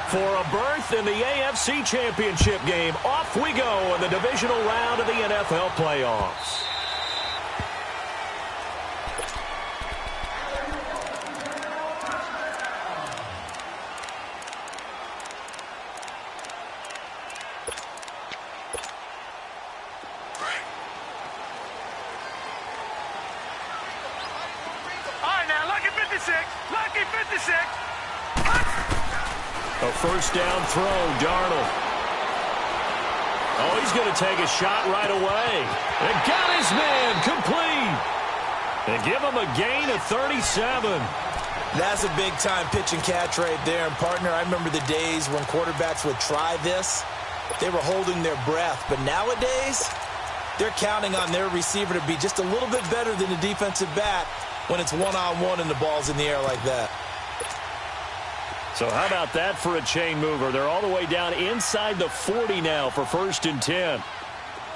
For a berth in the AFC Championship game, off we go in the divisional round of the NFL playoffs. A first down throw, Darnold. Oh, he's going to take a shot right away. And got his man complete. And give him a gain of 37. That's a big-time pitch and catch right there. And, partner, I remember the days when quarterbacks would try this. They were holding their breath. But nowadays, they're counting on their receiver to be just a little bit better than the defensive back when it's one-on-one and the ball's in the air like that. So how about that for a chain mover? They're all the way down inside the 40 now for 1st and 10.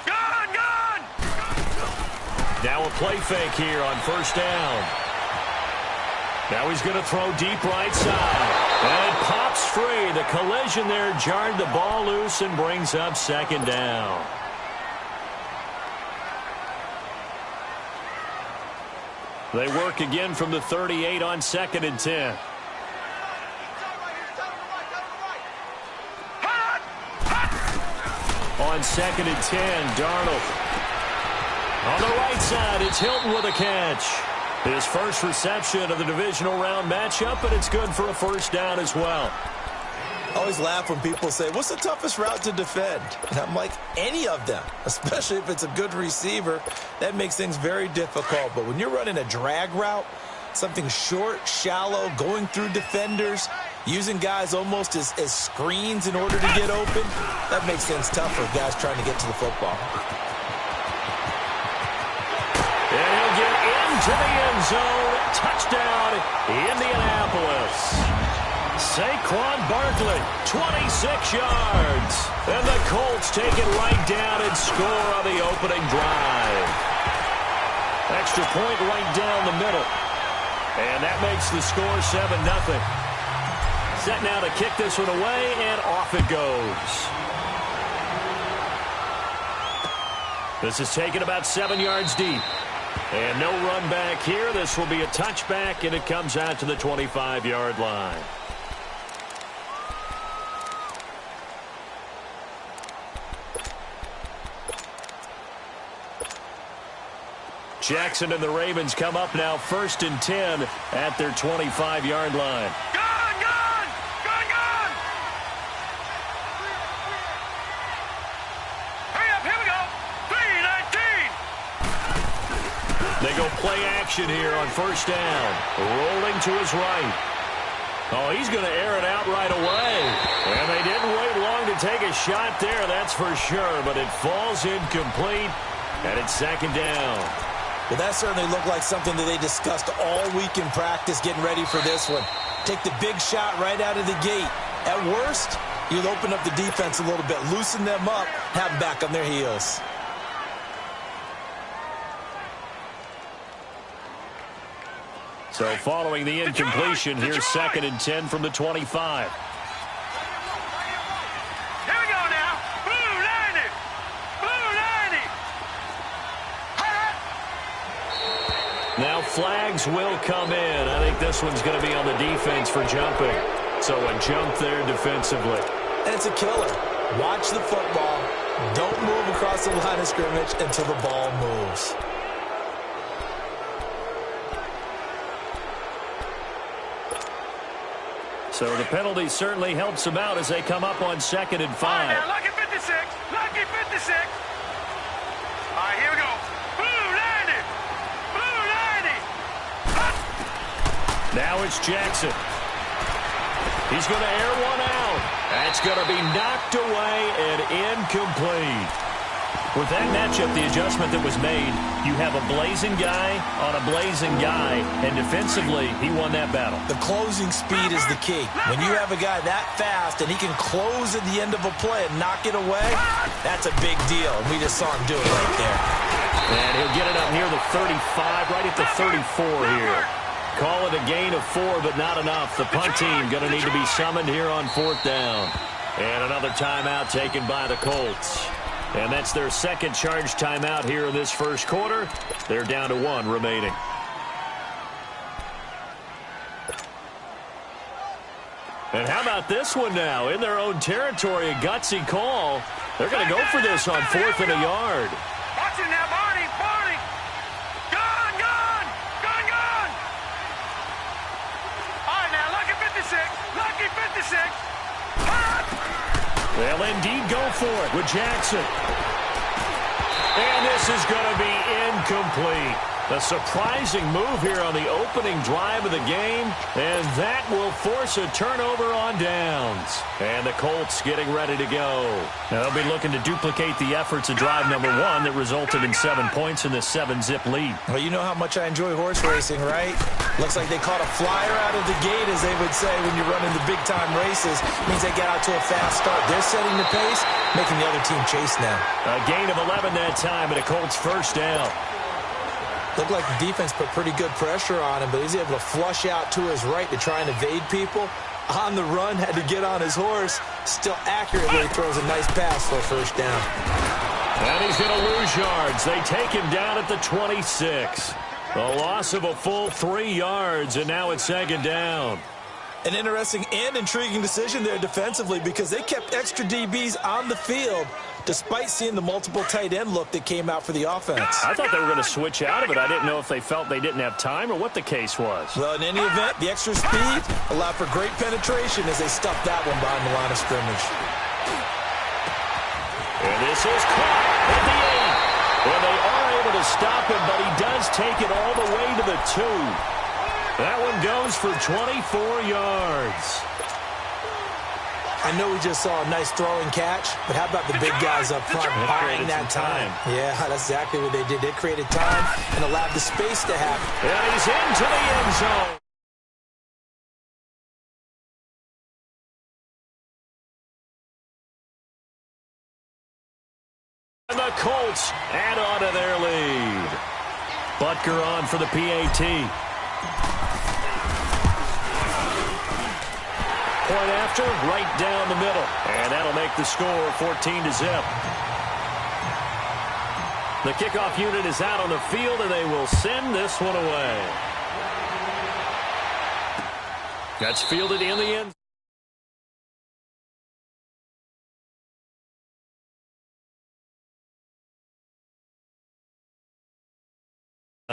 Gone! Now a play fake here on 1st down. Now he's going to throw deep right side. And it pops free. The collision there jarred the ball loose and brings up 2nd down. They work again from the 38 on 2nd and 10. On 2nd and 10, Darnold. On the right side, it's Hilton with a catch. His first reception of the divisional round matchup, and it's good for a 1st down as well. I always laugh when people say, what's the toughest route to defend? And I'm like, any of them, especially if it's a good receiver. That makes things very difficult. But when you're running a drag route, something short, shallow, going through defenders, using guys almost as screens in order to get open, that makes things tough for guys trying to get to the football. And he'll get into the end zone. Touchdown, Indianapolis. Saquon Barkley, 26 yards. And the Colts take it right down and score on the opening drive. Extra point right down the middle. And that makes the score 7-0. Set now to kick this one away, and off it goes. This is taken about 7 yards deep. And no run back here. This will be a touchback, and it comes out to the 25-yard line. Jackson and the Ravens come up now 1st and 10 at their 25-yard line. Gone! Hurry up, here we go. 3-19. They go play action here on 1st down. Rolling to his right. Oh, he's going to air it out right away. And they didn't wait long to take a shot there, that's for sure. But it falls incomplete, and it's 2nd down. Well, that certainly looked like something that they discussed all week in practice getting ready for this one. Take the big shot right out of the gate. At worst, you'll open up the defense a little bit, loosen them up, have them back on their heels. So following the incompletion, here's 2nd and 10 from the 25. Now flags will come in. I think this one's going to be on the defense for jumping. So a jump there defensively. And it's a killer. Watch the football. Don't move across the line of scrimmage until the ball moves. So the penalty certainly helps them out as they come up on 2nd and 5. All right, now, lucky 56. Lucky 56. All right, here we go. Now it's Jackson. He's going to air one out. That's going to be knocked away and incomplete. With that matchup, the adjustment that was made, you have a blazing guy on a blazing guy, and defensively, he won that battle. The closing speed is the key. When you have a guy that fast and he can close at the end of a play and knock it away, that's a big deal. And we just saw him do it right there. And he'll get it up near the 35, right at the 34 here. Call it a gain of 4, but not enough. The punt team going to need to be summoned here on 4th down. And another timeout taken by the Colts. And that's their second charge timeout here in this first quarter. They're down to 1 remaining. And how about this one now? In their own territory, a gutsy call. They're going to go for this on 4th and a yard. Watch it now, Barney. Gone. All right, now, lucky 56. They'll indeed go for it with Jackson. And this is going to be incomplete. A surprising move here on the opening drive of the game, and that will force a turnover on downs. And the Colts getting ready to go. Now they'll be looking to duplicate the efforts of drive number 1 that resulted in 7 points in this 7-zip lead. Well, you know how much I enjoy horse racing, right? Looks like they caught a flyer out of the gate, as they would say when you're running the big-time races. Means they get out to a fast start. They're setting the pace, making the other team chase now. A gain of 11 that time, and a Colts first down. Looked like the defense put pretty good pressure on him, but he's able to flush out to his right to try and evade people. On the run, had to get on his horse. Still accurately throws a nice pass for a first down. And he's going to lose yards. They take him down at the 26. A loss of a full 3 yards, and now it's 2nd down. An interesting and intriguing decision there defensively, because they kept extra DBs on the field despite seeing the multiple tight end look that came out for the offense. I thought they were going to switch out of it. I didn't know if they felt they didn't have time or what the case was. Well, in any event, the extra speed allowed for great penetration as they stuffed that one behind the line of scrimmage. And this is caught at the 8. And they are able to stop him, but he does take it all the way to the 2. That one goes for 24 yards. I know we just saw a nice throwing catch, but how about the big guys up front buying that time? Yeah, that's exactly what they did. They created time and allowed the space to happen. And he's into the end zone. And the Colts add on to their lead. Butker on for the PAT. Point after, right down the middle. And that'll make the score 14-0. The kickoff unit is out on the field, and they will send this one away. That's fielded in the end.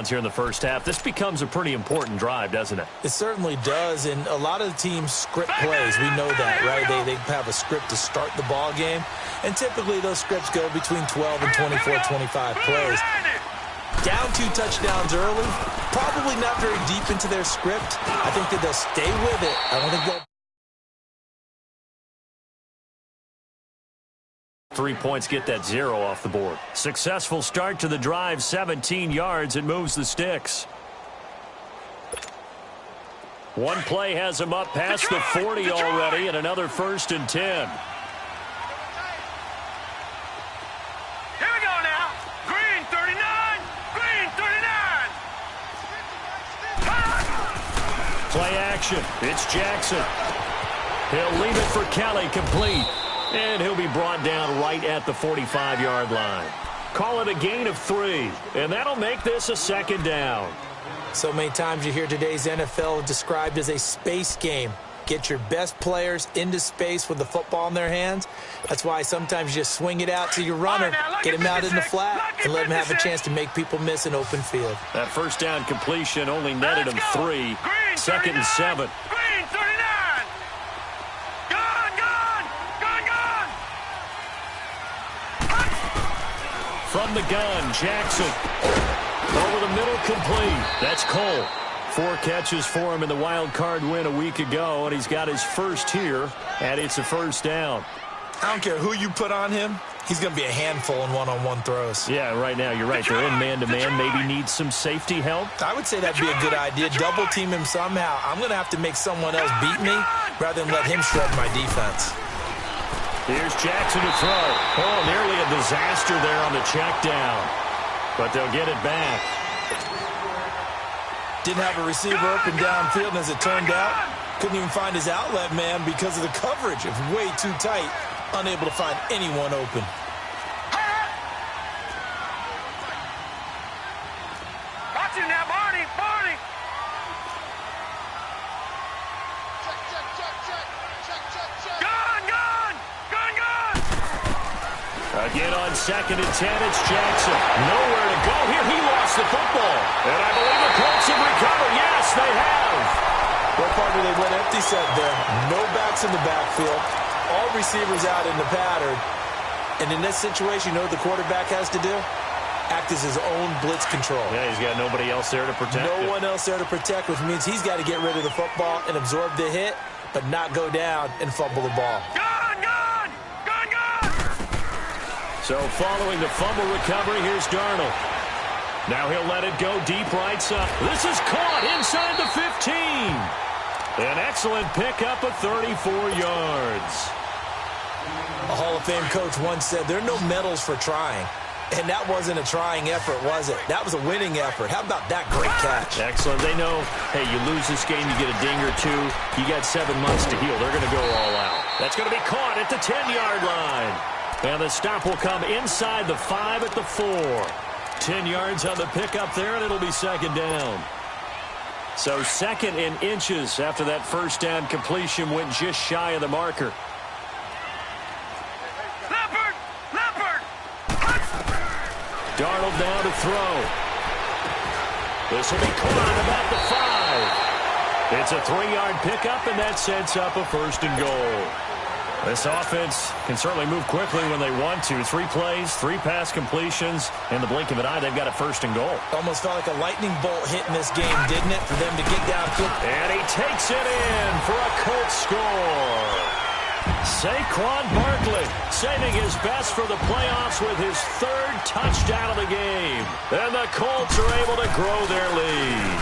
Here in the first half, this becomes a pretty important drive, doesn't it? It certainly does, and a lot of the teams script plays. We know that, right? They have a script to start the ball game, and typically those scripts go between 12 and 24, 25 plays. Down 2 touchdowns early, probably not very deep into their script. I think that they'll stay with it. I don't think they'll... 3 points get that 0 off the board. Successful start to the drive, 17 yards. It moves the sticks. One play has him up past the 40 already, and another 1st and 10. Here we go now. Green 39. Play action. It's Jackson. He'll leave it for Kelly, complete. And he'll be brought down right at the 45-yard line. Call it a gain of 3, and that'll make this a 2nd down. So many times you hear today's NFL described as a space game. Get your best players into space with the football in their hands. That's why sometimes you just swing it out to your runner, get him out in the flat, and let him have a chance to make people miss an open field. That first down completion only netted him 3. 2nd and 7. Green 39. From the gun, Jackson. Over the middle, complete. That's Cole. 4 catches for him in the wild card win a week ago, and he's got his first here, and it's a first down. I don't care who you put on him. He's going to be a handful in one-on-one throws. Yeah, right now, you're right. They're in man-to-man. Maybe needs some safety help. I would say that'd be a good idea. Double team him somehow. I'm going to have to make someone else beat me rather than let him shred my defense. Here's Jackson to throw. Oh, nearly a disaster there on the check down. But they'll get it back. Didn't have a receiver open downfield, and as it turned out, couldn't even find his outlet man because of the coverage. It was way too tight, unable to find anyone open. Watch him now, Barney! Barney! Again on 2nd and 10, it's Jackson. Nowhere to go here. He lost the football. And I believe the Colts have recovered. Yes, they have. What partner they went empty set there. No backs in the backfield. All receivers out in the pattern. And in this situation, you know what the quarterback has to do? Act as his own blitz control. Yeah, he's got nobody else there to protect him. No one else there to protect, which means he's got to get rid of the football and absorb the hit, but not go down and fumble the ball. So following the fumble recovery, here's Darnold. Now he'll let it go deep right side. This is caught inside the 15. An excellent pickup of 34 yards. A Hall of Fame coach once said, there are no medals for trying. And that wasn't a trying effort, was it? That was a winning effort. How about that great catch? Excellent. They know, hey, you lose this game, you get a ding or two. You got 7 months to heal. They're going to go all out. That's going to be caught at the 10-yard line. And the stop will come inside the 5 at the 4. 10 yards on the pickup there, and it'll be 2nd down. So 2nd in inches after that first down completion went just shy of the marker. Leopard! Leopard! Darnold now to throw. This will be caught about the 5. It's a 3-yard pickup, and that sets up a 1st and goal. This offense can certainly move quickly when they want to. 3 plays, 3 pass completions. In the blink of an eye, they've got a 1st and goal. Almost felt like a lightning bolt hit in this game, didn't it, for them to get downfield? And he takes it in for a Colts score. Saquon Barkley saving his best for the playoffs with his 3rd touchdown of the game. And the Colts are able to grow their lead.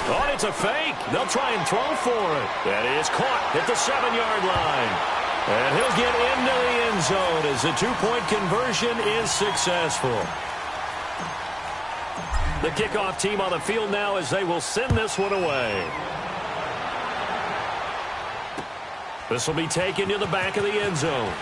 Oh, it's a fake. They'll try and throw for it. That is caught at the 7-yard line. And he'll get into the end zone as the 2-point conversion is successful. The kickoff team on the field now as they will send this one away. This will be taken to the back of the end zone.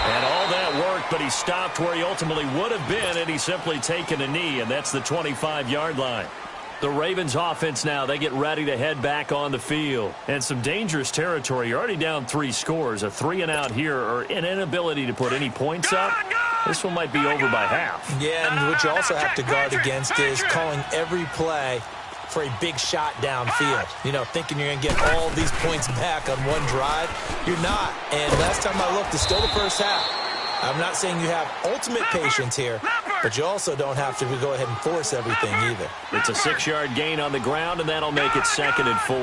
And all that worked, but he stopped where he ultimately would have been had he simply taken a knee, and that's the 25-yard line. The Ravens offense now, they get ready to head back on the field. And some dangerous territory. You're already down 3 scores. A 3-and-out here or an inability to put any points up. This one might be over by half. Yeah, and what you also have to guard against is calling every play for a big shot downfield. You know, thinking you're going to get all these points back on one drive. You're not. And last time I looked, it's still the first half. I'm not saying you have ultimate patience here, but you also don't have to go ahead and force everything either. It's a 6-yard gain on the ground, and that'll make it 2nd and 4.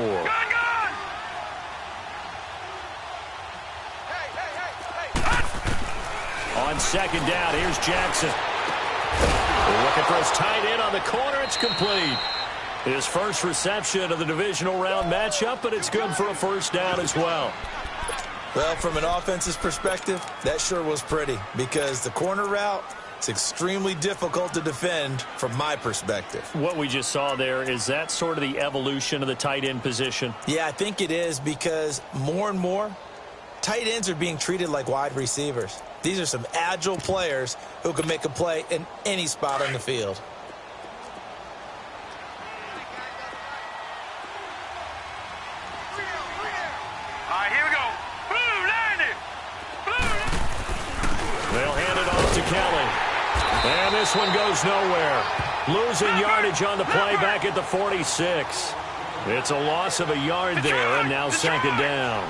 On 2nd down, here's Jackson. Looking for his tight end on the corner. It's complete. His first reception of the divisional round matchup, but it's good for a 1st down as well. Well, from an offense's perspective, that sure was pretty because the corner route, it's extremely difficult to defend from my perspective. What we just saw there, is that sort of the evolution of the tight end position? Yeah, I think it is because more and more, tight ends are being treated like wide receivers. These are some agile players who can make a play in any spot on the field. And this one goes nowhere. Losing yardage on the play back at the 46. It's a loss of a yard there, and now 2nd down.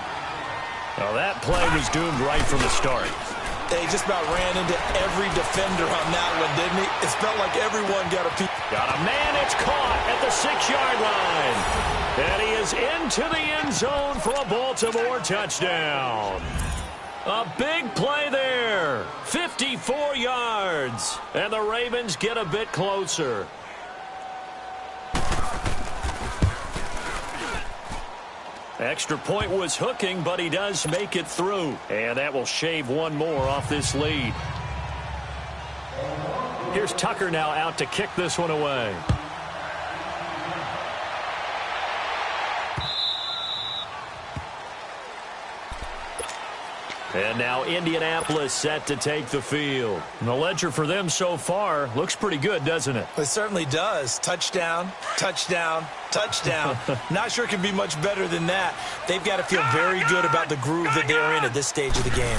Well, that play was doomed right from the start. He just about ran into every defender on that one, didn't he? It felt like everyone got a peek. Got a man, it's caught at the 6-yard line. And he is into the end zone for a Baltimore touchdown. A big play there. 54 yards. And the Ravens get a bit closer. Extra point was hooking, but he does make it through. And that will shave one more off this lead. Here's Tucker now out to kick this one away. And now Indianapolis set to take the field. And the ledger for them so far looks pretty good, doesn't it? It certainly does. Touchdown, touchdown, touchdown. Not sure it can be much better than that. They've got to feel very good about the groove that they're in at this stage of the game.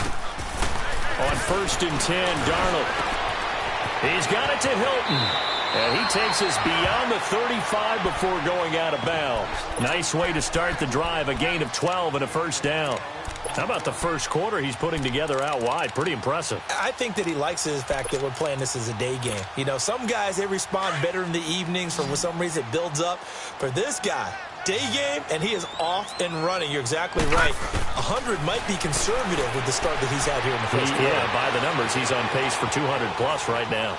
On 1st and 10, Darnold. He's got it to Hilton. And he takes us beyond the 35 before going out of bounds. Nice way to start the drive. A gain of 12 and a first down. How about the first quarter he's putting together out wide? Pretty impressive. I think that he likes the fact that we're playing this as a day game. You know, some guys, they respond better in the evenings. For some reason, it builds up. For this guy, day game, and he is off and running. You're exactly right. 100 might be conservative with the start that he's had here in the first quarter. Yeah, by the numbers, he's on pace for 200-plus right now.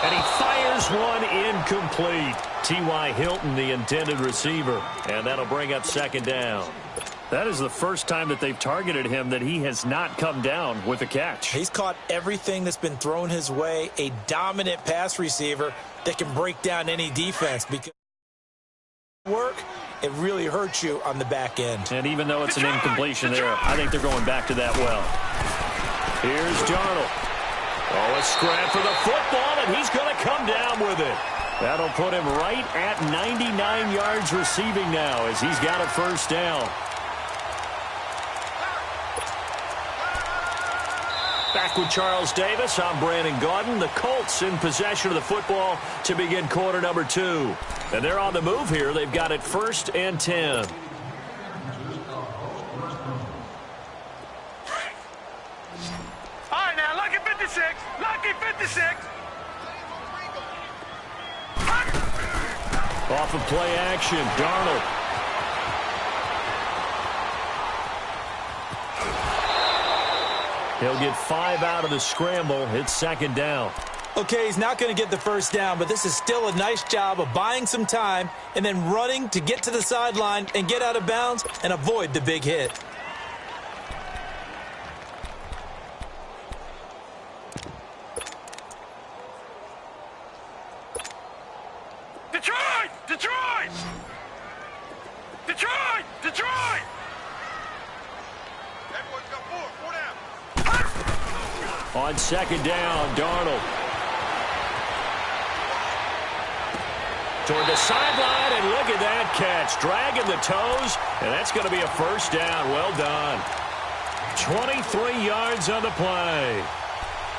And he fires one incomplete. T.Y. Hilton, the intended receiver. And that'll bring up 2nd down. That is the first time that they've targeted him that he has not come down with a catch. He's caught everything that's been thrown his way. A dominant pass receiver that can break down any defense. Because work, it really hurts you on the back end. And even though it's an incompletion there, I think they're going back to that well. Here's Darnold. Oh, a scrap for the football, and he's going to come down with it. That'll put him right at 99 yards receiving now as he's got a first down. Back with Charles Davis, I'm Brandon Gaudin. The Colts in possession of the football to begin quarter number 2. And they're on the move here. They've got it 1st and 10. All right, now, lucky 56. Lucky 56. Off of play action, Darnold. He'll get 5 out of the scramble. It's 2nd down. Okay, he's not going to get the first down, but this is still a nice job of buying some time and then running to get to the sideline and get out of bounds and avoid the big hit. Detroit! Detroit! Detroit! Detroit! Everyone's got 4 down. On 2nd down, Darnold. Toward the sideline, and look at that catch. Dragging the toes, and that's going to be a first down. Well done. 23 yards on the play.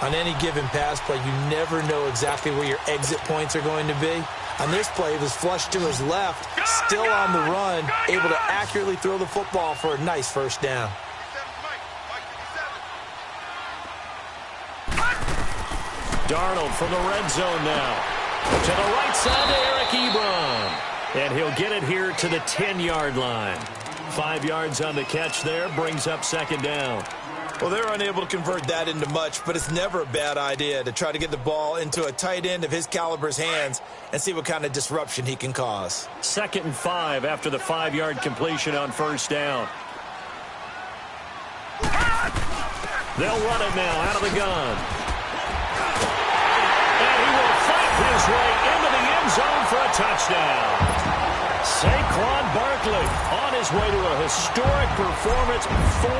On any given pass play, you never know exactly where your exit points are going to be. On this play, it was flushed to his left, still on the run, able to accurately throw the football for a nice first down. Darnold from the red zone now. To the right side to Eric Ebron. And he'll get it here to the 10-yard line. 5 yards on the catch there, brings up 2nd down. Well, they're unable to convert that into much, but it's never a bad idea to try to get the ball into a tight end of his caliber's hands and see what kind of disruption he can cause. 2nd and 5 after the 5-yard completion on first down. They'll run it now out of the gun. And he will fight his way into the end zone for a touchdown. Saquon Barkley on his way to a historic performance. 4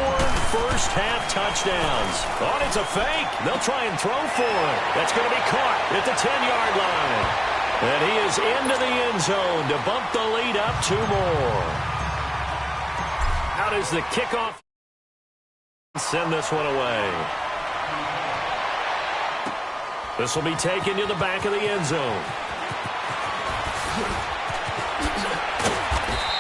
first-half touchdowns. Oh, it's a fake. They'll try and throw for it. That's going to be caught at the 10-yard line. And he is into the end zone to bump the lead up 2 more. How does the kickoff send this one away? This will be taken to the back of the end zone.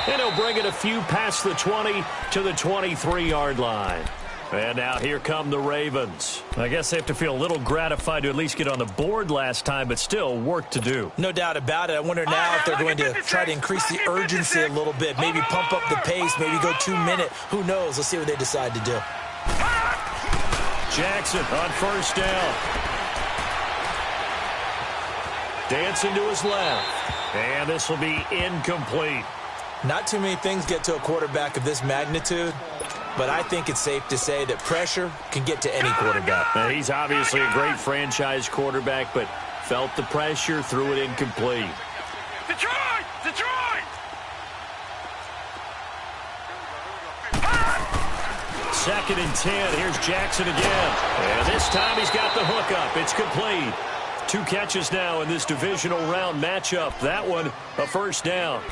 And he'll bring it a few past the 20 to the 23-yard line. And now here come the Ravens. I guess they have to feel a little gratified to at least get on the board last time, but still work to do. No doubt about it. I wonder now if they're going to try to increase the urgency a little bit, maybe pump up the pace, maybe go 2 minute. Who knows? Let's see what they decide to do. Jackson on first down. Dancing to his left. And this will be incomplete. Not too many things get to a quarterback of this magnitude but I think it's safe to say that pressure can get to any quarterback. Now, he's obviously a great franchise quarterback, but felt the pressure, threw it incomplete. Detroit! Detroit! Second and 10. Here's Jackson again. And this time he's got the hook up. It's complete. 2 catches now in this divisional round matchup. That one, a first down.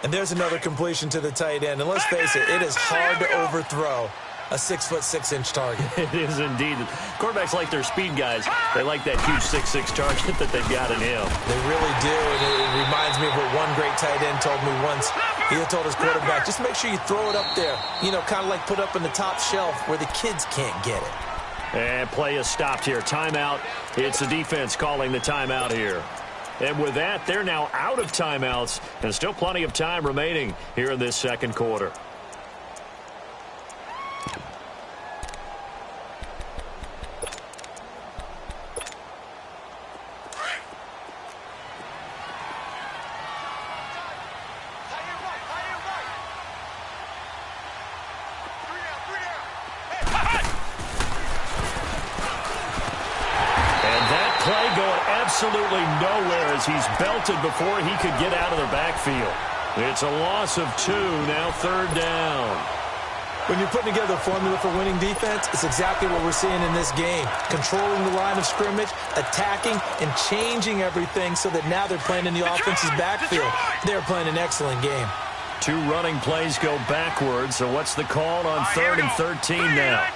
And there's another completion to the tight end. And let's face it, it is hard to overthrow a 6'6" target. It is indeed. Quarterbacks like their speed guys. They like that huge 6'6" target that they've got in him. They really do, and it reminds me of what one great tight end told me once. He had told his quarterback, just make sure you throw it up there. You know, kind of like put up in the top shelf where the kids can't get it. And play is stopped here. Timeout. It's the defense calling the timeout here. And with that, they're now out of timeouts, and still plenty of time remaining here in this second quarter. Absolutely nowhere as he's belted before he could get out of the backfield. It's a loss of 2, now third down. When you're putting together a formula for winning defense, it's exactly what we're seeing in this game. Controlling the line of scrimmage, attacking, and changing everything so that now they're playing in the offense's backfield. They're playing an excellent game. 2 running plays go backwards, so what's the call on third and 13 now?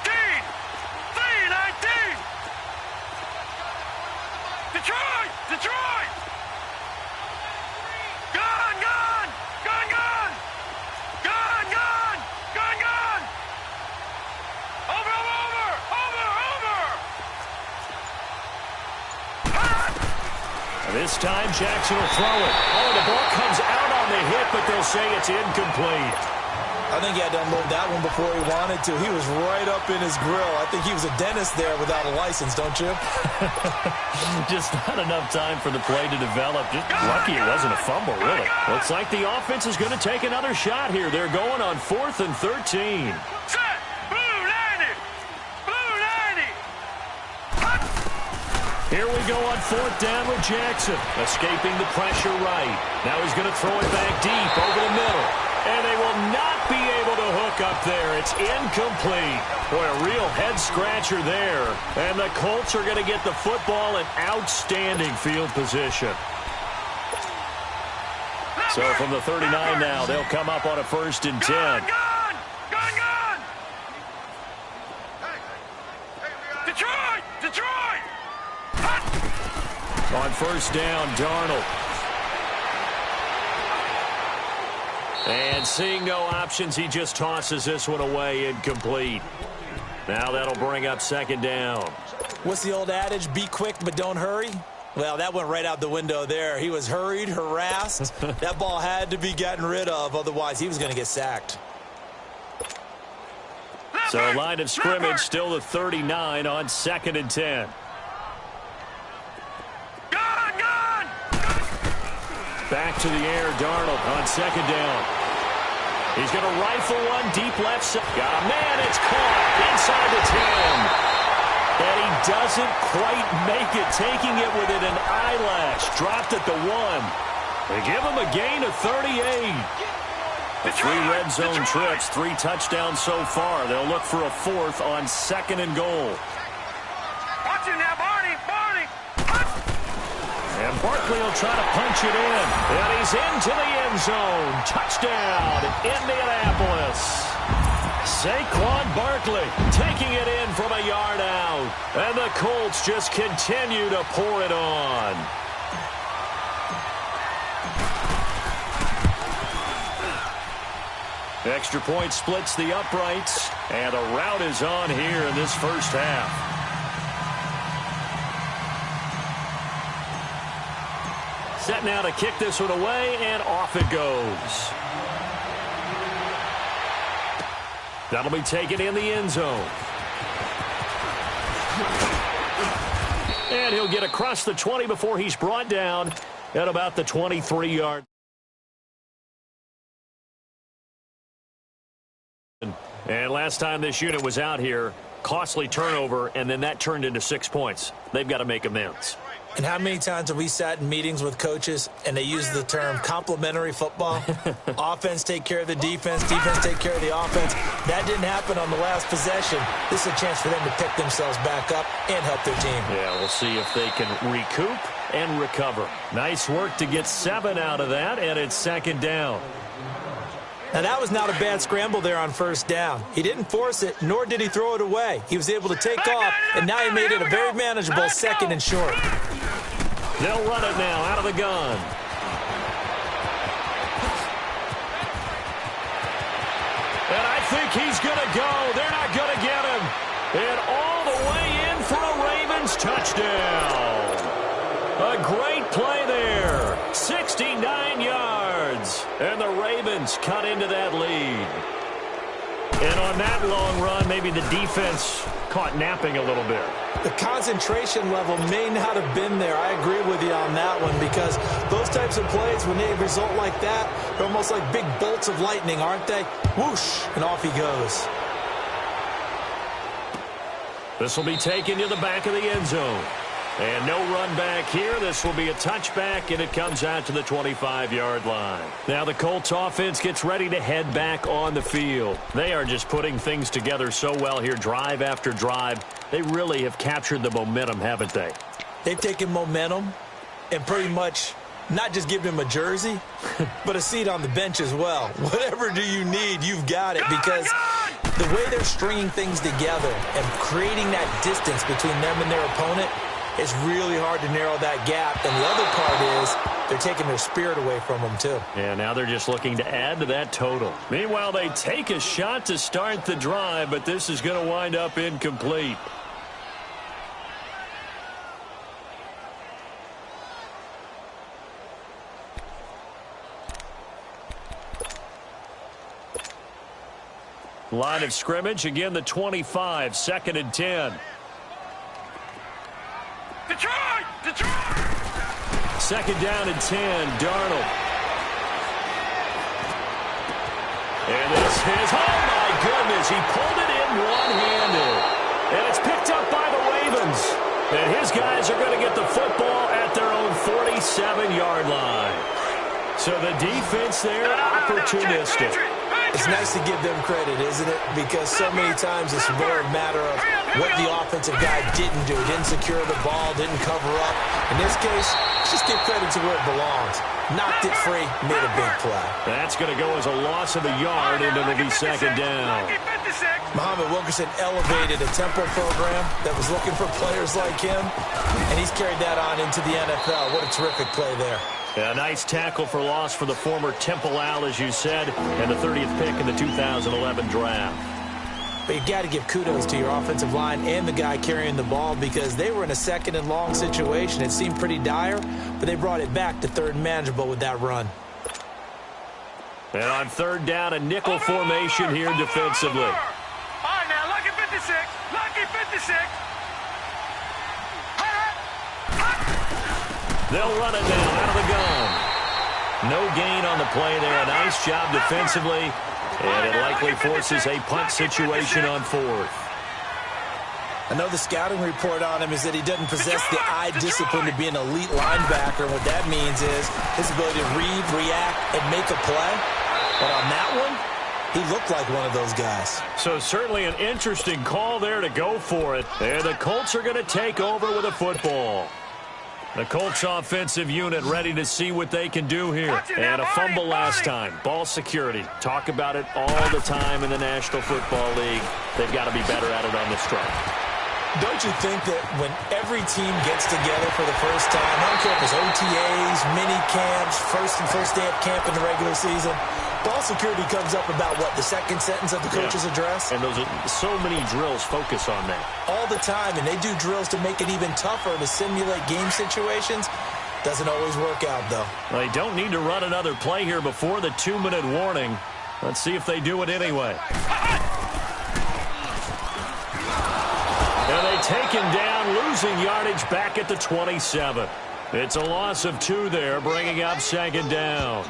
This time, Jackson will throw it. Oh, the ball comes out on the hit, but they'll say it's incomplete. I think he had to unload that one before he wanted to. He was right up in his grill. I think he was a dentist there without a license, don't you? Just not enough time for the play to develop. Just lucky it wasn't a fumble, really. Looks like the offense is going to take another shot here. They're going on 4th and 13. Here we go on 4th down with Jackson. Escaping the pressure right. Now he's going to throw it back deep over the middle. And they will not be able to hook up there. It's incomplete. Boy, a real head-scratcher there. And the Colts are going to get the football in outstanding field position. So from the 39 now, they'll come up on a 1st and 10. On 1st down, Darnold. And seeing no options, he just tosses this one away, incomplete. Now that'll bring up 2nd down. What's the old adage? Be quick, but don't hurry? Well, that went right out the window there. He was hurried, harassed. That ball had to be gotten rid of, otherwise he was going to get sacked. So line of scrimmage still the 39 on 2nd and 10. Back to the air, Darnold on 2nd down. He's going to rifle one deep left side. Got a man, it's caught inside the 10. And he doesn't quite make it, taking it within an eyelash. Dropped at the 1. They give him a gain of 38. The 3 red zone trips, 3 touchdowns so far. They'll look for a 4th on 2nd and goal. Watch it now, Barney. And Barkley will try to punch it in. And he's into the end zone. Touchdown, Indianapolis. Saquon Barkley taking it in from a yard out. And the Colts just continue to pour it on. Extra point splits the uprights. And a rout is on here in this first half. Set now to kick this one away, and off it goes. That'll be taken in the end zone. And he'll get across the 20 before he's brought down at about the 23-yard. And last time this unit was out here, costly turnover, and then that turned into 6 points. They've got to make amends. And how many times have we sat in meetings with coaches and they use the term complementary football? Offense take care of the defense, defense take care of the offense. That didn't happen on the last possession. This is a chance for them to pick themselves back up and help their team. Yeah, we'll see if they can recoup and recover. Nice work to get 7 out of that, and it's second down. Now, that was not a bad scramble there on first down. He didn't force it, nor did he throw it away. He was able to take off, and now he made it a very manageable second and short. They'll run it now out of the gun. And I think he's going to go. They're not going to get him. And all the way in for a Ravens touchdown. A great play there. 69 yards. And the Ravens cut into that lead. And on that long run, maybe the defense caught napping a little bit. The concentration level may not have been there. I agree with you on that one, because those types of plays, when they result like that, they're almost like big bolts of lightning, aren't they? Whoosh, and off he goes. This will be taken to the back of the end zone. And no run back here. This will be a touchback, and it comes out to the 25-yard line. Now the Colts offense gets ready to head back on the field. They are just putting things together so well here, drive after drive. They really have captured the momentum, haven't they? They've taken momentum and pretty much not just given him a jersey, but a seat on the bench as well. Whatever do you need, you've got it, because the way they're stringing things together and creating that distance between them and their opponent, it's really hard to narrow that gap. And the other part is they're taking their spirit away from them, too. Yeah, now they're just looking to add to that total. Meanwhile, they take a shot to start the drive, but this is going to wind up incomplete. Line of scrimmage, again the 25, 2nd and 10. Detroit! Detroit! 2nd down and 10, Darnold. And this is, oh my goodness, he pulled it in one-handed. And it's picked up by the Ravens. And his guys are going to get the football at their own 47-yard line. So the defense there, opportunistic. It's nice to give them credit, isn't it? Because so many times it's more a matter of what the offensive guy didn't do. Didn't secure the ball, didn't cover up. In this case, just give credit to where it belongs. Knocked it free, made a big play. That's going to go as a loss of a yard, and it'll be 2nd down. Muhammad Wilkerson elevated a tempo program that was looking for players like him, and he's carried that on into the NFL. What a terrific play there. A nice tackle for loss for the former Temple Owl, as you said, and the 30th pick in the 2011 draft. But you got to give kudos to your offensive line and the guy carrying the ball, because they were in a 2nd and long situation. It seemed pretty dire, but they brought it back to 3rd and manageable with that run. And on 3rd down, a nickel formation here defensively. All right, now, lucky 56. Lucky 56. They'll run it now out of the gun. No gain on the play there. A nice job defensively. And it likely forces a punt situation on 4th. I know the scouting report on him is that he doesn't possess the eye discipline to be an elite linebacker. And what that means is his ability to read, react, and make a play. But on that one, he looked like one of those guys. So certainly an interesting call there to go for it. And the Colts are going to take over with a football. The Colts offensive unit ready to see what they can do here. And a fumble last time. Ball security. Talk about it all the time in the National Football League. They've got to be better at it on this drive. Don't you think that when every team gets together for the first time, I don't care if it's OTAs, mini camps, first day of camp in the regular season, ball security comes up about, what, the 2nd sentence of the coach's address? And those are so many drills focus on that. All the time, and they do drills to make it even tougher to simulate game situations. Doesn't always work out, though. They don't need to run another play here before the 2-minute warning. Let's see if they do it anyway. And they take him down, losing yardage back at the 27. It's a loss of 2 there, bringing up 2nd down.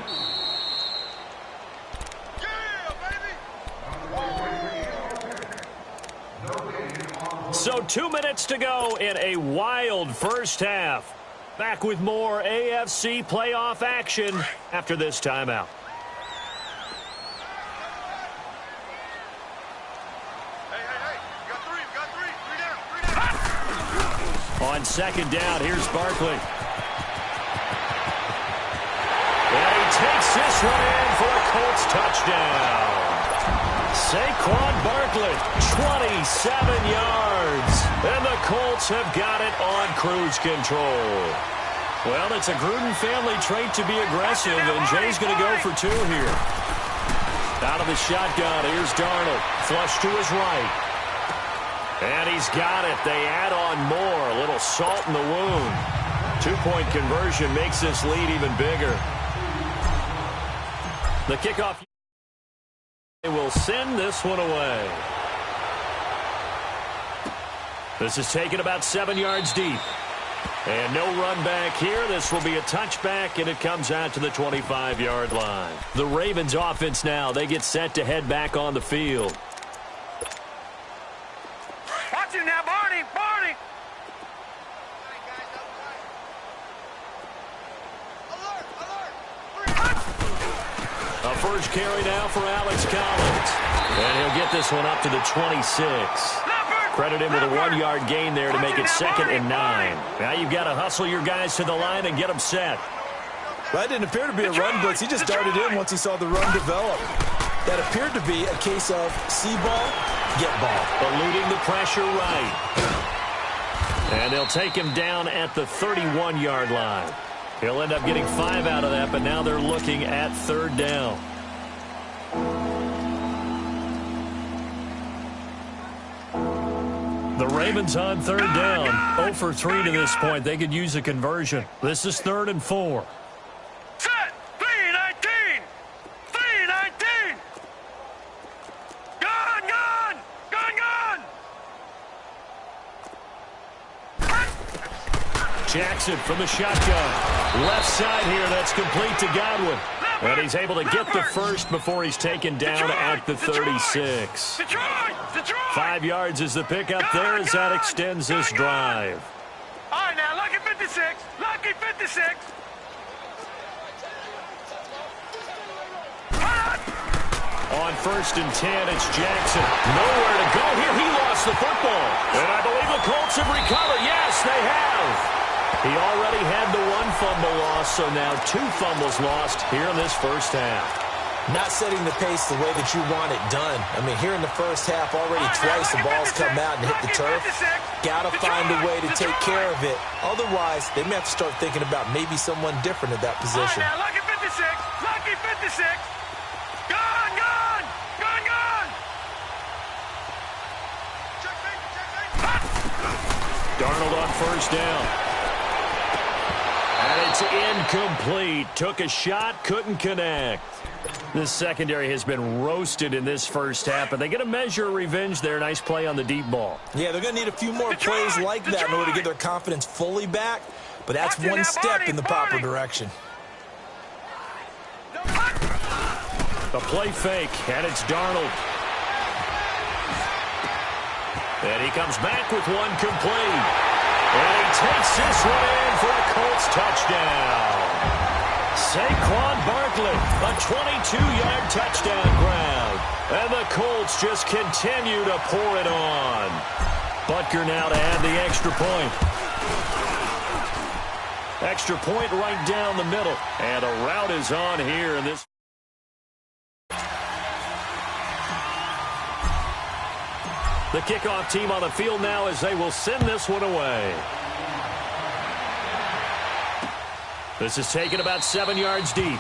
So 2 minutes to go in a wild first half. Back with more AFC playoff action after this timeout. On second down, here's Barkley. And he takes this one in for a Colts touchdown. Saquon Barkley, 27 yards. And the Colts have got it on cruise control. Well, it's a Gruden family trait to be aggressive, and Jay's going to go for 2 here. Out of the shotgun, here's Darnold. Flush to his right. And he's got it. They add on more. A little salt in the wound. 2-point conversion makes this lead even bigger. The kickoff. They will send this one away. This is taken about 7 yards deep. And no run back here. This will be a touchback, and it comes out to the 25-yard line. The Ravens offense now, they get set to head back on the field. Watch him now, Barney! Barney! A first carry now for Alex Collins. And he'll get this one up to the 26. Credit him with a 1-yard gain there to make it 2nd and 9. Now you've got to hustle your guys to the line and get them set. That didn't appear to be a run blitz. He just darted in once he saw the run develop. That appeared to be a case of see ball, get ball. Eluding the pressure right. And they'll take him down at the 31-yard line. He'll end up getting 5 out of that, but now they're looking at 3rd down. The Ravens on 3rd down. 0 for 3 to this point. They could use a conversion. This is 3rd and 4. Set! 3-19! 3-19! Gone! Gone! Gone! Gone! Jackson from the shotgun. Left side here. That's complete to Godwin. And he's able to get the first before he's taken down at the 36. Detroit! 5 yards is the pickup there as that extends this drive. All right, now, lucky 56. Lucky 56. On 1st and 10, it's Jackson. Nowhere to go here. He lost the football. And I believe the Colts have recovered. Yes, they have. He already had the 1 fumble loss, so now 2 fumbles lost here in this first half. Not setting the pace the way that you want it done. I mean, here in the first half, already twice the ball's come out and hit the turf. Got to find a way to take care of it. Otherwise, they may have to start thinking about maybe someone different at that position. All right, now, lucky 56. Lucky 56. Gone! Gone! Gone! Gone! Darnold on 1st down. And it's incomplete. Took a shot, couldn't connect. This secondary has been roasted in this first half, but they get a measure of revenge there. Nice play on the deep ball. Yeah, they're going to need a few more plays like that in order to get their confidence fully back, but that's one step in the proper direction. A play fake, and it's Darnold. And he comes back with one complete. And he takes this one in for a Colts touchdown. Saquon Barkley, a 22-yard touchdown grab. And the Colts just continue to pour it on. Butker now to add the extra point. Extra point right down the middle. And a route is on here in this. The kickoff team on the field now as they will send this one away. This is taken about 7 yards deep.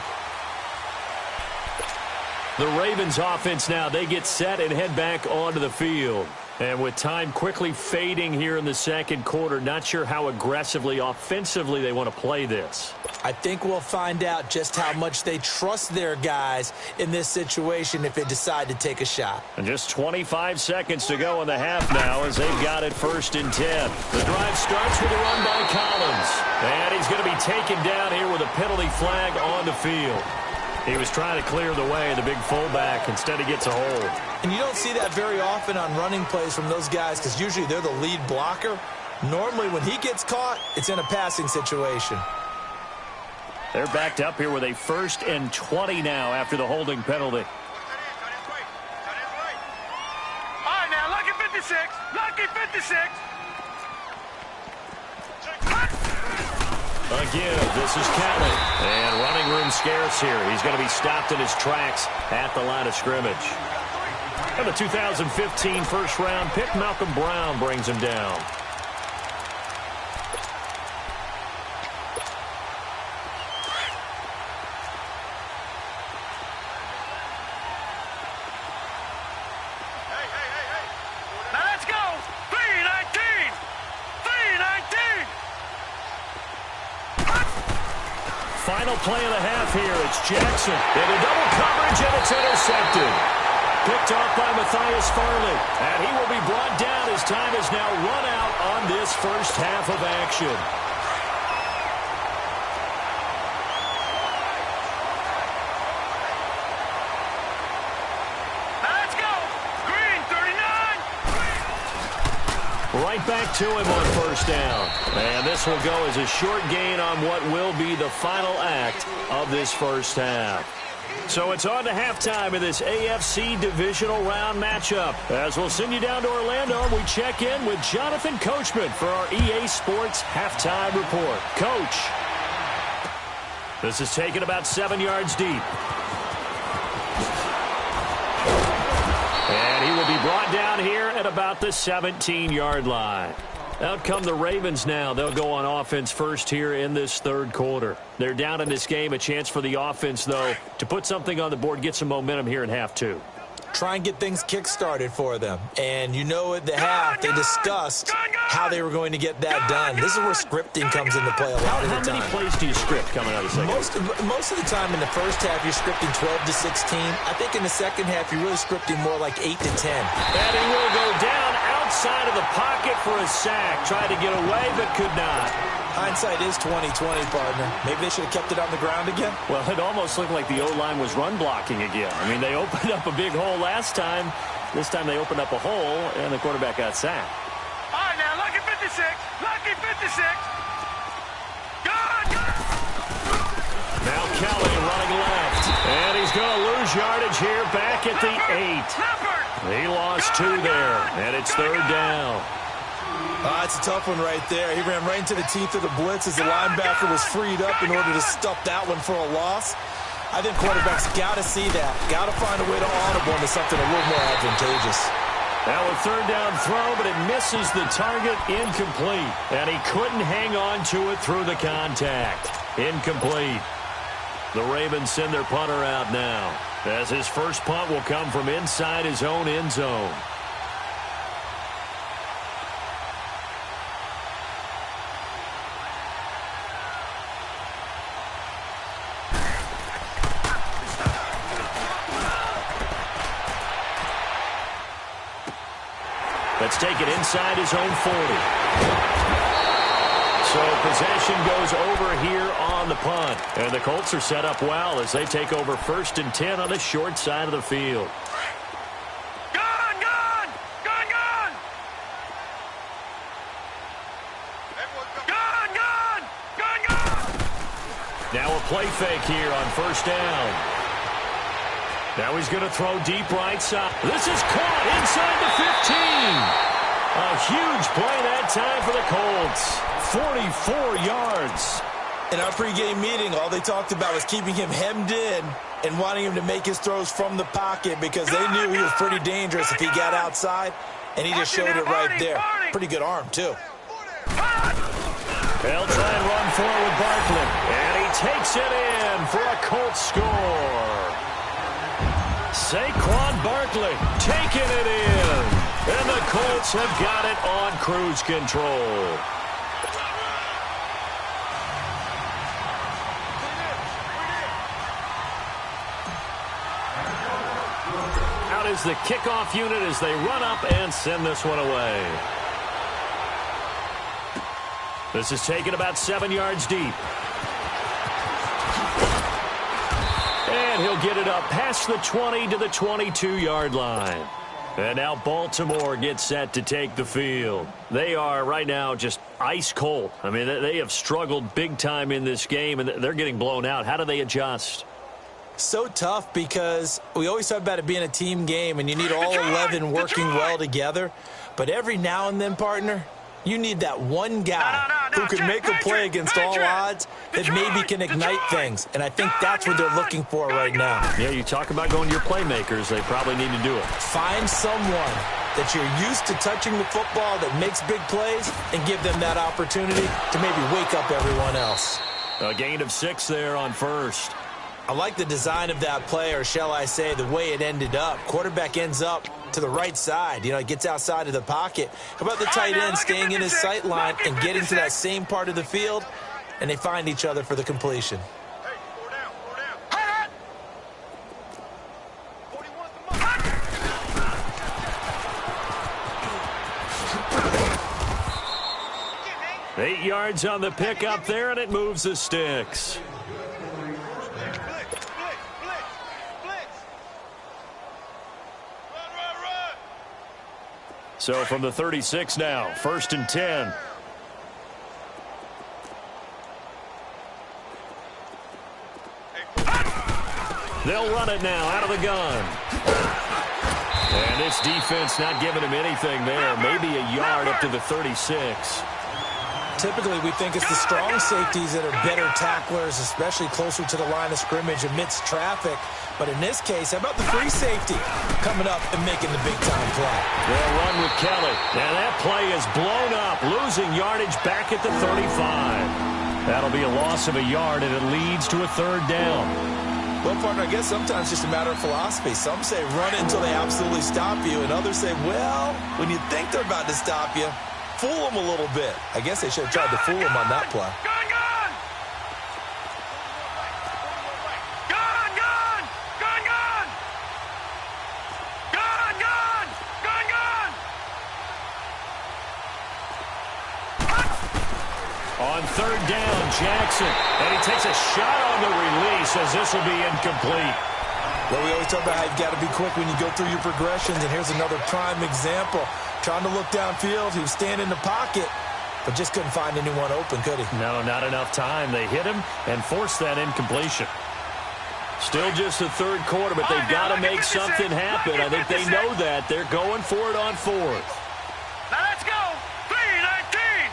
The Ravens offense now, they get set and head back onto the field. And with time quickly fading here in the second quarter, not sure how aggressively, offensively they want to play this. I think we'll find out just how much they trust their guys in this situation if they decide to take a shot. And just 25 seconds to go in the half now as they've got it 1st and 10. The drive starts with a run by Collins. And he's going to be taken down here with a penalty flag on the field. He was trying to clear the way, the big fullback. Instead, he gets a hold. And you don't see that very often on running plays from those guys because usually they're the lead blocker. Normally, when he gets caught, it's in a passing situation. They're backed up here with a 1st and 20 now after the holding penalty. All right, now, lucky 56. Lucky 56. Again, this is Kelly. And running room scarce here. He's going to be stopped in his tracks at the line of scrimmage. And the 2015 first-round pick, Malcolm Brown, brings him down. Now let's go. 3-19. 3-19. Final play of the half here. It's Jackson. Into double coverage, and it's intercepted. Picked off by Matthias Farley. And he will be brought down as time is now run out on this first half of action. Now let's go. Green, 39. Right back to him on first down. And this will go as a short gain on what will be the final act of this first half. So it's on to halftime in this AFC divisional round matchup. As we'll send you down to Orlando, we check in with Jonathan Coachman for our EA Sports halftime report. Coach, this is taken about 7 yards deep. And he will be brought down here at about the 17-yard line. Out come the Ravens now. They'll go on offense first here in this third quarter. They're down in this game. A chance for the offense, though, to put something on the board, get some momentum here in half two. Try and get things kick-started for them. And you know at the half, they discussed how they were going to get that done. This is where scripting comes into play a lot of the time. How many plays do you script coming out of the second? Most of the time in the first half, you're scripting 12 to 16. I think in the second half, you're really scripting more like 8 to 10. And he will go down outside of the pocket for a sack. Tried to get away, but could not. Hindsight is 20/20, partner. Maybe they should have kept it on the ground again. Well, it almost looked like the O-line was run blocking again. I mean, they opened up a big hole last time. This time they opened up a hole, and the quarterback got sacked. All right, now, lucky 56. Lucky 56. Good. Now Kelly running left. And he's going to lose yardage here back at the 8. He lost 2 there, and it's third down. It's a tough one right there. He ran right into the teeth of the blitz as the linebacker was freed up in order to stuff that one for a loss. I think quarterbacks got to see that. Got to find a way to audible into something a little more advantageous. Now a third down throw, but it misses the target, incomplete. And he couldn't hang on to it through the contact. Incomplete. The Ravens send their punter out now, as his first punt will come from inside his own end zone. Let's take it inside his own 40. So possession goes over here on the punt. And the Colts are set up well as they take over 1st and 10 on the short side of the field. Gone. Now a play fake here on first down. Now he's going to throw deep right side. This is caught inside the 15. A huge play that time for the Colts. 44 yards. In our pregame meeting, all they talked about was keeping him hemmed in and wanting him to make his throws from the pocket because they knew he was pretty dangerous if he got outside, and he just showed it right there. Pretty good arm, too. They'll try and run forward with Barkley. And he takes it in for a Colts score. Saquon Barkley taking it in. And the Colts have got it on cruise control. Out is the kickoff unit as they run up and send this one away. This is taken about 7 yards deep. And he'll they'll get it up past the 20 to the 22-yard line. And now Baltimore gets set to take the field. They are right now just ice cold. I mean, they have struggled big time in this game, and they're getting blown out. How do they adjust? So tough because we always talk about it being a team game, and you need all 11 working well together. But every now and then, partner, you need that one guy who can make a play against all odds that maybe can ignite things. And I think that's what they're looking for right now. Yeah, you talk about going to your playmakers. They probably need to do it. Find someone that you're used to touching the football that makes big plays and give them that opportunity to maybe wake up everyone else. A gain of 6 there on first. I like the design of that play, or shall I say the way it ended up. Quarterback ends up to the right side. You know, it gets outside of the pocket. How about the tight end staying in his sight line and getting to that same part of the field, and they find each other for the completion. Hey, 8 yards on the pickup there, and it moves the sticks. So from the 36 now, 1st and 10. They'll run it now out of the gun. And this defense not giving him anything there. Maybe a yard up to the 36. Typically, we think it's the strong safeties that are better tacklers, especially closer to the line of scrimmage amidst traffic. But in this case, how about the free safety coming up and making the big-time play? They'll run with Kelly. And that play is blown up, losing yardage back at the 35. That'll be a loss of a yard, and it leads to a 3rd down. Well, partner, I guess sometimes it's just a matter of philosophy. Some say run it until they absolutely stop you, and others say, well, when you think they're about to stop you, fool them a little bit. I guess they should have tried to fool them on that play. Gone, gone! Gone, gone! Gone, gone! Gone, gone! Gone, gone! On 3rd down, Jackson. And he takes a shot on the release as this will be incomplete. Well, we always talk about how you've got to be quick when you go through your progressions, and here's another prime example. Trying to look downfield, he was standing in the pocket, but just couldn't find anyone open, could he? No, not enough time. They hit him and forced that incompletion. Still just the 3rd quarter, but they've got to make something happen. I think they know that. They're going for it on 4th. Now let's go! 3-19!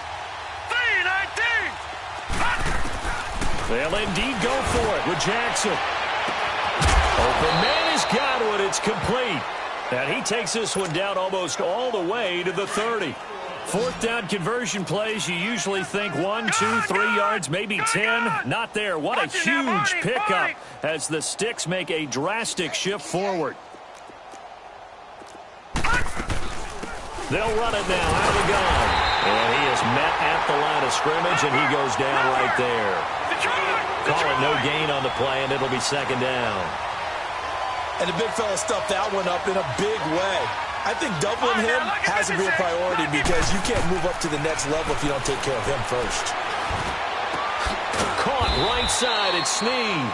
3-19! They'll indeed go for it with Jackson. Open man has got it. It's complete. And he takes this one down almost all the way to the 30. 4th down conversion plays, you usually think 1, 2, 3 yards, maybe 10. Not there. What a huge pickup as the Sticks make a drastic shift forward. They'll run it now out of the gun. And he is met at the line of scrimmage, and he goes down right there. Call it no gain on the play, and it'll be 2nd down. And the big fella stuffed that one up in a big way. I think doubling him has to be a priority because you can't move up to the next level if you don't take care of him first. Caught right side, it's Snead.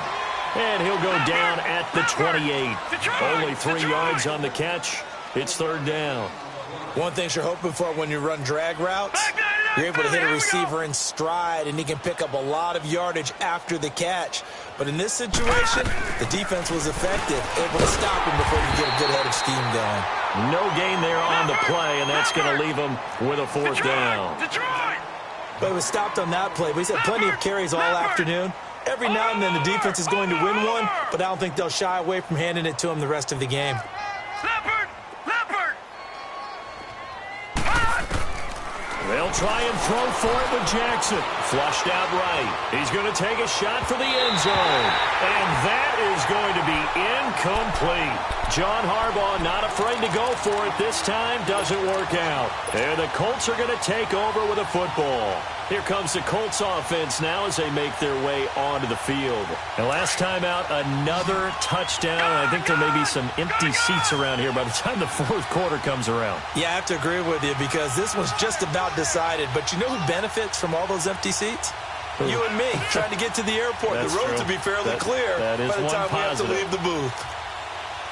And he'll go down at the 28. Only 3 yards on the catch. It's 3rd down. One thing you're hoping for when you run drag routes, you're able to hit a receiver in stride, and he can pick up a lot of yardage after the catch. But in this situation, the defense was effective, able to stop him before you get a good head of steam going. No gain there on the play, and that's going to leave him with a 4th down. But it was stopped on that play. But he's had plenty of carries all afternoon. Every now and then the defense is going to win one, but I don't think they'll shy away from handing it to him the rest of the game. Leopard! Leopard! They'll try and throw for it with Jackson. Flushed out right. He's going to take a shot for the end zone. And that is going to be incomplete. John Harbaugh not afraid to go for it this time. Doesn't work out. And the Colts are going to take over with a football. Here comes the Colts offense now as they make their way onto the field. And last time out, another touchdown. I think there may be some empty seats around here by the time the 4th quarter comes around. Yeah, I have to agree with you because this was just about decided. But you know who benefits from all those empty seats? You and me, trying to get to the airport. That's the road true. to be fairly clear that is by the one time we have to positive. leave the booth.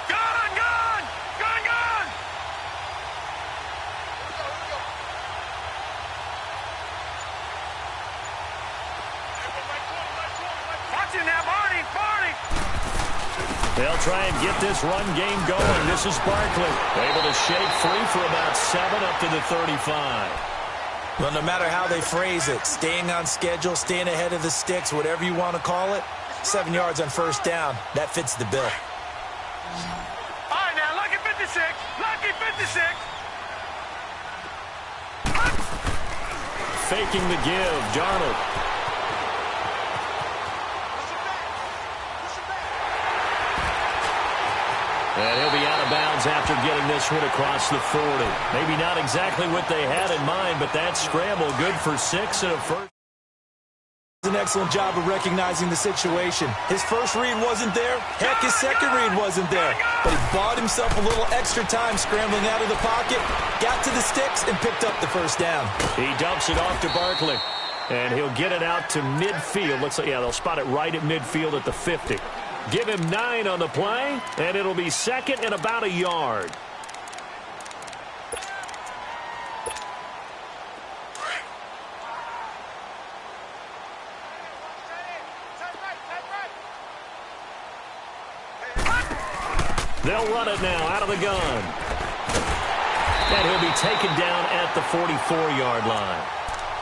Gone, gone! Gone, gone! Watch it now, Barney! Barney! They'll try and get this run game going. This is Barkley, able to shake free for about 7 up to the 35. Well, no matter how they phrase it, staying on schedule, staying ahead of the sticks, whatever you want to call it, 7 yards on first down, that fits the bill. All right, now, lucky 56. Lucky 56. Faking the give, Darnold. And he'll be out of bounds after getting this one across the 40. Maybe not exactly what they had in mind, but that scramble good for 6 and a first. An excellent job of recognizing the situation. His first read wasn't there. Heck, his second read wasn't there. But he bought himself a little extra time scrambling out of the pocket, got to the sticks, and picked up the first down. He dumps it off to Barkley. And he'll get it out to midfield. Looks like, yeah, they'll spot it right at midfield at the 50. Give him 9 on the play, and it'll be second and about a yard. They'll run it now out of the gun. And he'll be taken down at the 44-yard line.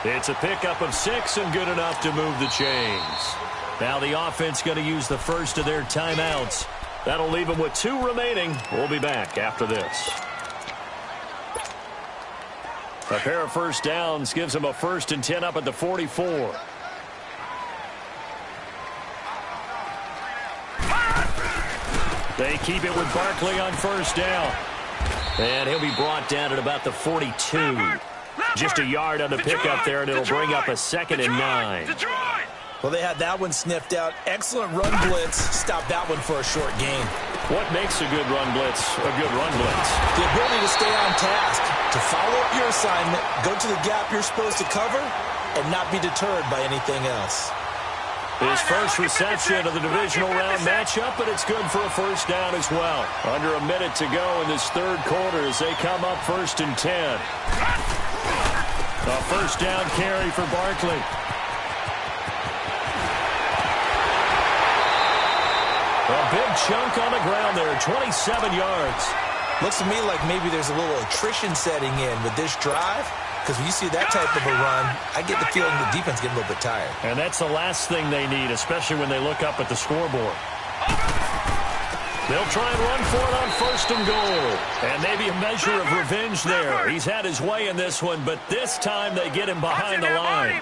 It's a pickup of 6 and good enough to move the chains. Now the offense going to use the first of their timeouts. That'll leave them with 2 remaining. We'll be back after this. A pair of first downs gives them a 1st and 10 up at the 44. They keep it with Barkley on first down. And he'll be brought down at about the 42. Just a yard on the pickup there, and it'll bring up a 2nd and 9. Well, they had that one sniffed out. Excellent run blitz. Stopped that one for a short gain. What makes a good run blitz a good run blitz? The ability to stay on task, to follow up your assignment, go to the gap you're supposed to cover, and not be deterred by anything else. His first reception of the divisional round matchup, but it's good for a first down as well. Under a minute to go in this third quarter as they come up 1st and 10. A first down carry for Barkley. A big chunk on the ground there, 27 yards. Looks to me like maybe there's a little attrition setting in with this drive. Because when you see that type of a run, I get the feeling the defense getting a little bit tired. And that's the last thing they need, especially when they look up at the scoreboard. They'll try and run for it on 1st and goal. And maybe a measure of revenge there. He's had his way in this one, but this time they get him behind the line.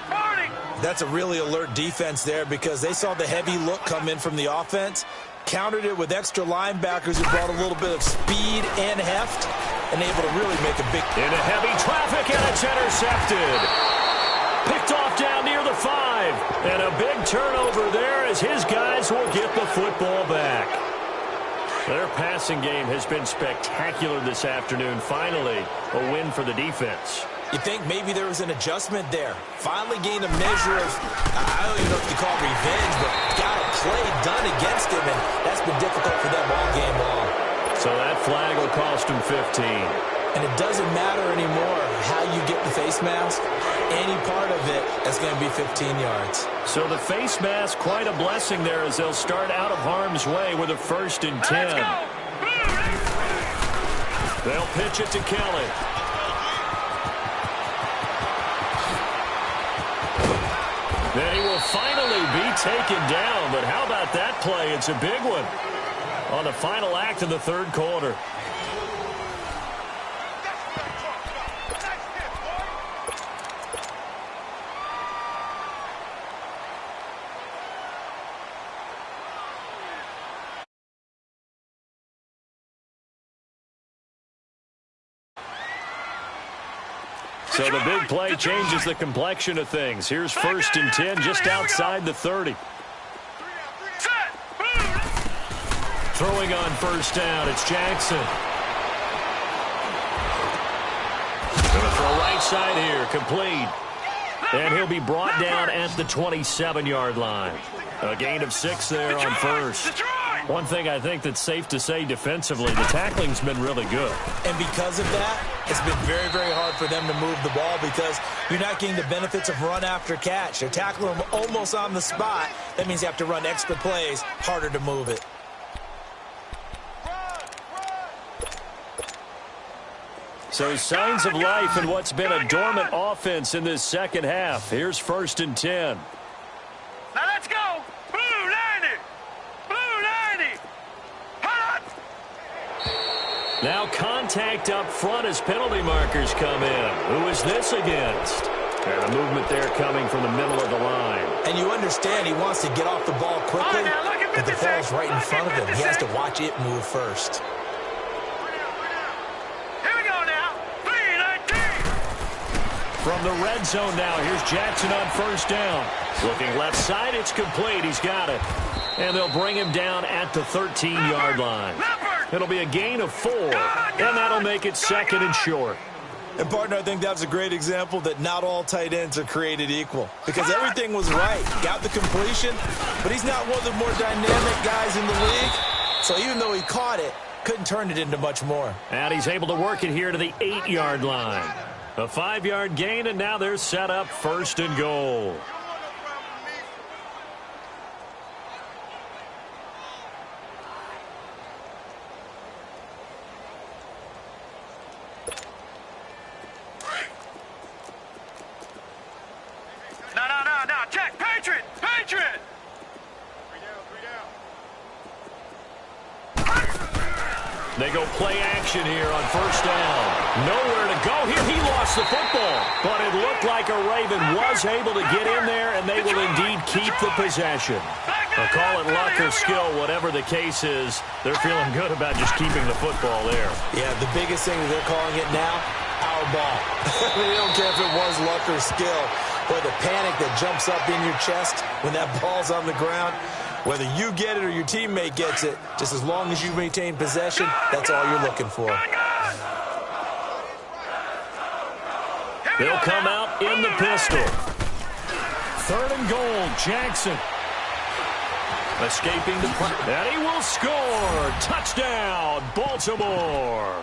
That's a really alert defense there because they saw the heavy look come in from the offense, countered it with extra linebackers who brought a little bit of speed and heft, and able to really make a big... Into heavy traffic, and it's intercepted. Picked off down near the 5. And a big turnover there as his guys will get the football back. Their passing game has been spectacular this afternoon. Finally, a win for the defense. You think maybe there was an adjustment there. Finally gained a measure of, I don't even know if you call it revenge, but got a play done against him, and that's been difficult for them all game long. So that flag will cost him 15. And it doesn't matter anymore how you get the face mask. Any part of it is going to be 15 yards. So the face mask, quite a blessing there as they'll start out of harm's way with a 1st and 10. They'll pitch it to Kelly. Then he will finally be taken down. But how about that play? It's a big one on the final act of the third quarter. So the big play changes the complexion of things. Here's 1st and 10 just outside the 30. Throwing on first down, it's Jackson. Going to throw right side here, complete. And he'll be brought down at the 27-yard line. A gain of 6 there on first. One thing I think that's safe to say defensively, the tackling's been really good. And because of that, it's been very, very hard for them to move the ball because you're not getting the benefits of run after catch. They're tackling them almost on the spot. That means you have to run extra plays, harder to move it. So signs of life in what's been a dormant offense in this second half. Here's 1st and 10. Now let's go. Blue 90. Blue 90. Hot. Now contact up front as penalty markers come in. Who is this against? And a movement there coming from the middle of the line. And you understand he wants to get off the ball quickly, but the ball's right in front of him. He has to watch it move first. From the red zone now, here's Jackson on 1st down. Looking left side, it's complete. He's got it. And they'll bring him down at the 13-yard line. It'll be a gain of 4, and that'll make it 2nd and short. And, partner, I think that was a great example that not all tight ends are created equal because everything was right. Got the completion, but he's not one of the more dynamic guys in the league. So even though he caught it, couldn't turn it into much more. And he's able to work it here to the 8-yard line. A 5-yard gain, and now they're set up 1st and goal. No. Check. Patriot. Patriot. They go play action here on 1st down. Nowhere to go here. He lost the football. But it looked like a Raven was able to get in there, and they will indeed keep the possession. They'll call it luck or skill, whatever the case is. They're feeling good about just keeping the football there. Yeah, the biggest thing that they're calling it now, our ball. They don't care if it was luck or skill. But the panic that jumps up in your chest when that ball's on the ground, whether you get it or your teammate gets it, just as long as you maintain possession, that's all you're looking for. They'll come out in the pistol. 3rd and goal, Jackson. Escaping the play. And he will score. Touchdown, Baltimore.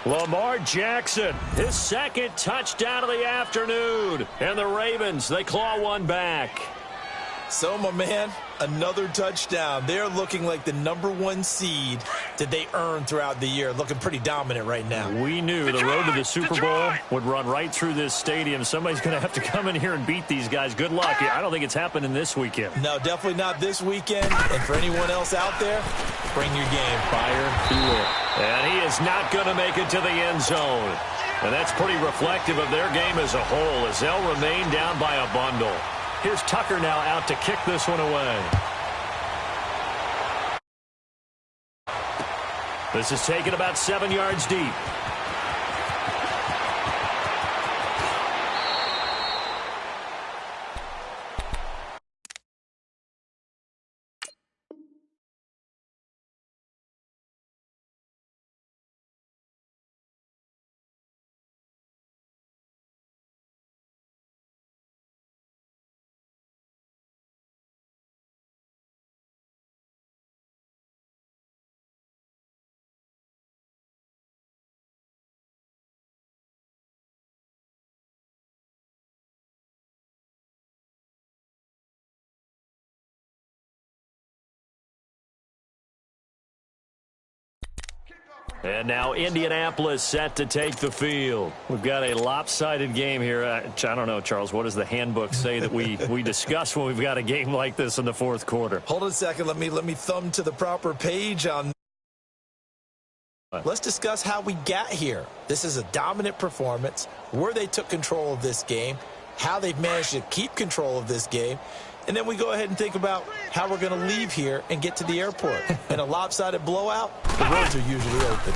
Lamar Jackson, his 2nd touchdown of the afternoon. And the Ravens, they claw one back. So, my man, another touchdown. They're looking like the #1 seed that they earned throughout the year. Looking pretty dominant right now. We knew the road to the Super Bowl would run right through this stadium. Somebody's going to have to come in here and beat these guys. Good luck. I don't think it's happening this weekend. No, definitely not this weekend. And for anyone else out there, bring your game. Fire, beware. And he is not going to make it to the end zone. And that's pretty reflective of their game as a whole, as they'll remain down by a bundle. Here's Tucker now out to kick this one away. This is taken about 7 yards deep. And now Indianapolis set to take the field. We've got a lopsided game here. I don't know, Charles, what does the handbook say that we discuss when we've got a game like this in the 4th quarter? Hold on a second. Let me thumb to the proper page on. Let's discuss how we got here. This is a dominant performance, where they took control of this game, how they've managed to keep control of this game, and then we go ahead and think about how we're going to leave here and get to the airport. In a lopsided blowout, the roads are usually open.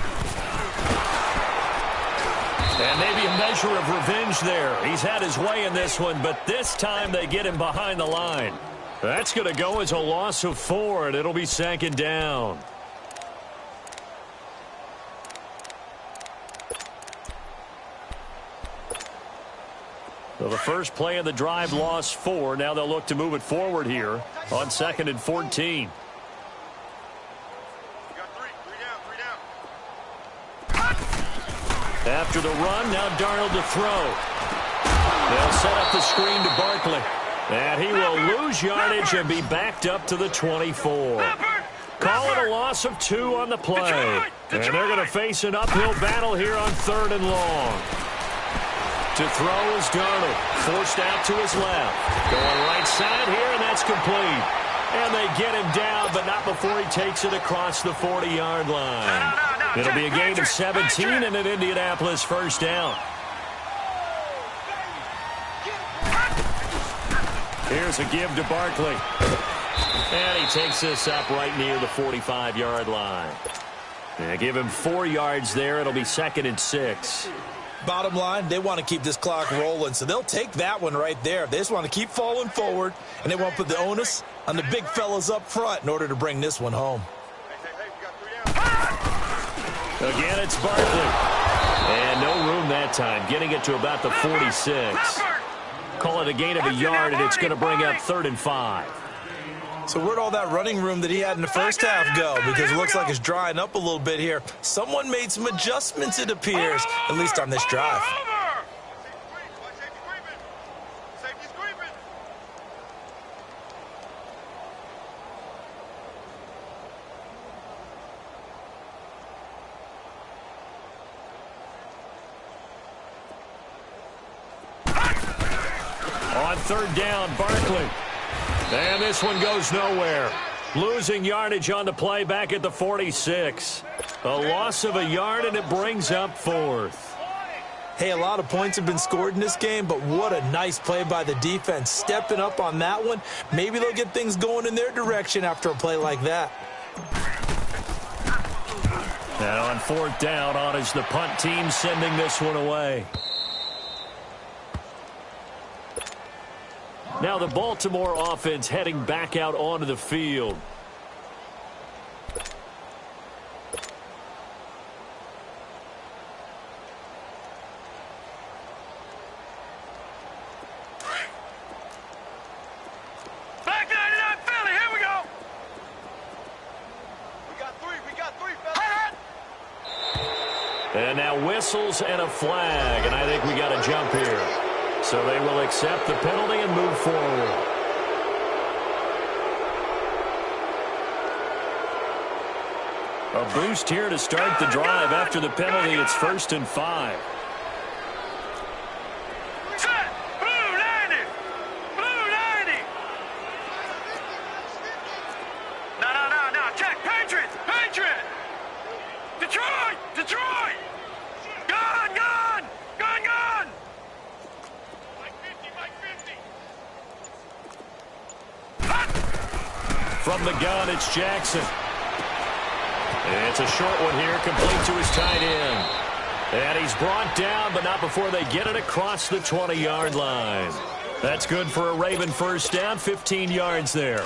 And maybe a measure of revenge there. He's had his way in this one, but this time they get him behind the line. That's going to go as a loss of 4, and it'll be 2nd down. So the first play of the drive lost 4. Now they'll look to move it forward here on 2nd and 14. After the run, now Darnold to throw. They'll set up the screen to Barkley. And he will lose yardage and be backed up to the 24. Call it a loss of 2 on the play. And they're going to face an uphill battle here on 3rd and long. To throw is Darnold. Forced out to his left. Going right side here, and that's complete. And they get him down, but not before he takes it across the 40-yard line. It'll be a gain of 17 and an Indianapolis first down. Here's a give to Barkley. And he takes this up right near the 45-yard line. And give him 4 yards there. It'll be 2nd and 6. Bottom line, they want to keep this clock rolling, so they'll take that one right there. They just want to keep falling forward, and they want to put the onus on the big fellas up front in order to bring this one home. Again, it's Barkley. And no room that time, getting it to about the 46. Call it a gain of a yard, and it's going to bring up 3rd and 5. So where'd all that running room that he had in the first half go? Because it looks like it's drying up a little bit here. Someone made some adjustments, it appears, at least on this drive. On 3rd down, Barkley. And this one goes nowhere. Losing yardage on the play back at the 46. A loss of a yard, and it brings up 4th. Hey, a lot of points have been scored in this game, but what a nice play by the defense. Stepping up on that one. Maybe they'll get things going in their direction after a play like that. And on 4th down, on is the punt team sending this one away. Now the Baltimore offense heading back out onto the field. Back 99 Philly, here we go. We got three, fellas. And now whistles and a flag, and I think we got a jump here. So they will accept the penalty and move forward. A boost here to start the drive. After the penalty, it's 1st and 5. Set. Blue 90. Blue 90. No. Check. Patriots. Detroit. Gone. From the gun, it's Jackson. It's a short one here, complete to his tight end. And he's brought down, but not before they get it across the 20-yard line. That's good for a Raven first down, 15 yards there.